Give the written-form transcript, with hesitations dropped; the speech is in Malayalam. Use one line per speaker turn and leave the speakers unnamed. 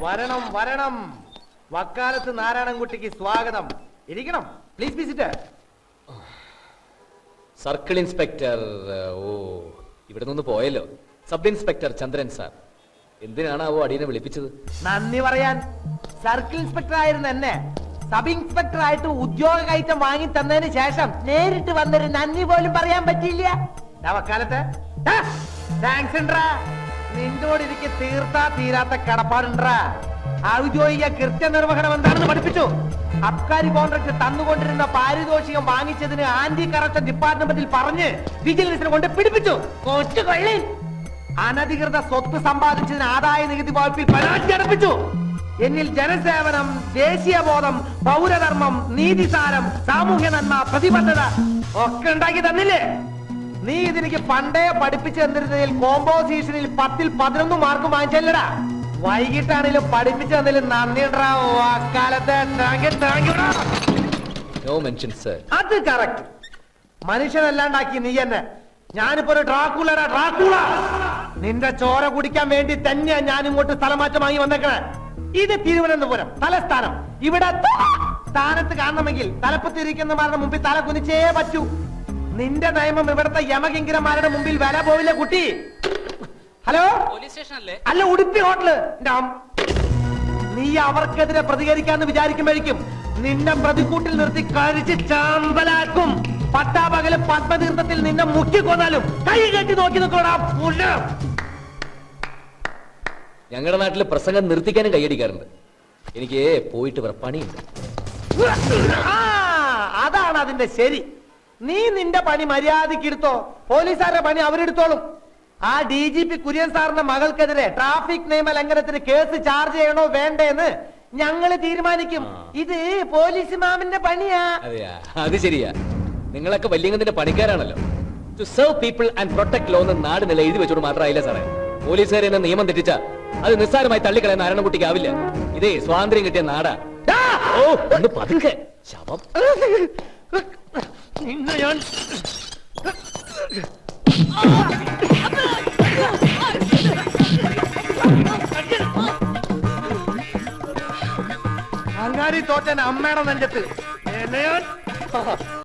വരണം വരണം. വക്കാലത്ത് നാരായണൻകുട്ടിക്ക് സ്വാഗതം. ഇരിക്കണം, പ്ലീസ് വിസിറ്റ്.
Circle inspector. ഓ, ഇവിടെ നിന്ന് പോയല്ലോ. Sub inspector Chandran sir. എന്തിനാണാവോ അടിയനെ വിളിപ്പിച്ചത്?
നന്ദി പറയാൻ. സർക്കിൾ ഇൻസ്പെക്ടർ ആയിരുന്ന എന്നെ സബ് ഇൻസ്പെക്ടർ ആയിട്ട് ഉദ്യോഗ കയറ്റം വാങ്ങി തന്നതിന് ശേഷം നേരിട്ട് വന്നൊരു നന്ദി പോലും പറയാൻ പറ്റിയില്ല. വക്കാലത്ത് താങ്ക്സ് ഉണ്ടാ. നിന്നോട് എനിക്ക് തീർത്താ തീരാത്ത കടപ്പാടുണ്ടാ. ഔദ്യോഗിക കൃത്യനിർവഹണം എന്താണെന്ന് പഠിപ്പിച്ചു. അബ്കാരി കോൺട്രാക്ട് തന്നുകൊണ്ടിരുന്ന പാരിതോഷികം വാങ്ങിച്ചതിന് ആന്റി കറപ്ഷൻ ഡിപ്പാർട്ട്മെന്റിൽ പറഞ്ഞ് വിജിലൻസിനെ കൊണ്ട് പിടിപ്പിച്ചു. അനധികൃത സ്വത്ത് സമ്പാദിച്ചതിന് ആദായ നികുതി വകുപ്പിൽ പരാതി അർപ്പിച്ചു. എന്നിൽ ജനസേവനം, ദേശീയബോധം, പൗരധർമ്മം, നീതിസാരം, സാമൂഹ്യ നന്മ, പ്രതിബദ്ധത ഒക്കെ ഉണ്ടാക്കി തന്നില്ലേ? നീ ഇതെനിക്ക് പണ്ടേ പഠിപ്പിച്ചു തന്നിരുന്നതിൽ കോമ്പോസിഷനിൽ 10ൽ 11 മാർക്ക് വാങ്ങിച്ചല്ലടാ. വൈകിട്ടാണെങ്കിലും പഠിപ്പിച്ചു തന്നതിൽ നന്ദിണ്ടാ. അത് കറക്റ്റ്. മനുഷ്യനല്ലാണ്ടാക്കി നീ എന്നെ. ഞാനിപ്പോ ഒരു ഡ്രാക്കുളടാ, ഡ്രാക്കുള. നിന്റെ ചോര കുടിക്കാൻ വേണ്ടി തന്നെയാ ഞാൻ ഇങ്ങോട്ട് സ്ഥലമാറ്റം വാങ്ങി വന്നേക്കണേ. ഇത് തിരുവനന്തപുരം തലസ്ഥാനം. ഇവിടെ സ്ഥാനത്ത് കാണണമെങ്കിൽ തലപ്പത്തിരിക്കുന്നവരുടെ മുമ്പിൽ തല കുനിച്ചേ പറ്റൂ. നിന്റെ നിയമം ഇവിടുത്തെ യമകിങ്കരന്മാരുടെ മുമ്പിൽ വില പോവില്ല കുട്ടി. ഹലോ,
പോലീസ് സ്റ്റേഷൻ അല്ലേ?
അല്ല, ഉടുപ്പി ഹോട്ടല്. നീ അവർക്കെതിരെ പ്രതികരിക്കാന്ന് വിചാരിക്കുമ്പോഴേക്കും നിന്നെ പ്രതിക്കൂട്ടിൽ നിർത്തി കഴിച്ച് ചാമ്പലാക്കും. പട്ടാപകല് പത്മതീർത്ഥത്തിൽ നിന്നെ മുക്കിക്കൊന്നാലും കൈ കെട്ടി നോക്കി നിൽക്കോടാ.
ഞങ്ങളുടെ നാട്ടില് പ്രസംഗം നിർത്തിക്കാനും കൈയടിക്കാറുണ്ട്. എനിക്ക് പോയിട്ട് വരെ പണിയുണ്ട്.
അതാണ് അതിന്റെ ശരി. നീ നിന്റെ പണി മര്യാദയ്ക്ക് എടുത്തോ. പോലീസുകാരുടെ പണി അവരെടുത്തോളും. ആ DGP കുര്യൻ സാറിന്റെ മകൾക്കെതിരെ ട്രാഫിക് നിയമ ലംഘനത്തിന് കേസ് ചാർജ് ചെയ്യണോ വേണ്ടേന്ന് ഞങ്ങള് തീരുമാനിക്കും. ഇത് പോലീസ് മാമിന്റെ പണിയാ.
അതെയാ, അത് ശരിയാ. നിങ്ങളൊക്കെ വലിയതിന്റെ പണിക്കാരാണല്ലോ. To serve people and protect law എന്ന് നാട് നില എഴുതി വെച്ചോട് മാത്രമായില്ല സാറേ. പോലീസുകാരെ എന്ന നിയമം തെറ്റിച്ച അത് നിസ്സാരമായി തള്ളിക്കളയാൻ നാരായണൻകുട്ടിക്ക് ആവില്ല. ഇതേ സ്വാതന്ത്ര്യം കിട്ടിയ നാടാ. ഓ, ഒന്ന് പതുക്കെ. ശവം.
അങ്ങാടി തോറ്റൻ അമ്മയുടെ നെഞ്ചത്ത്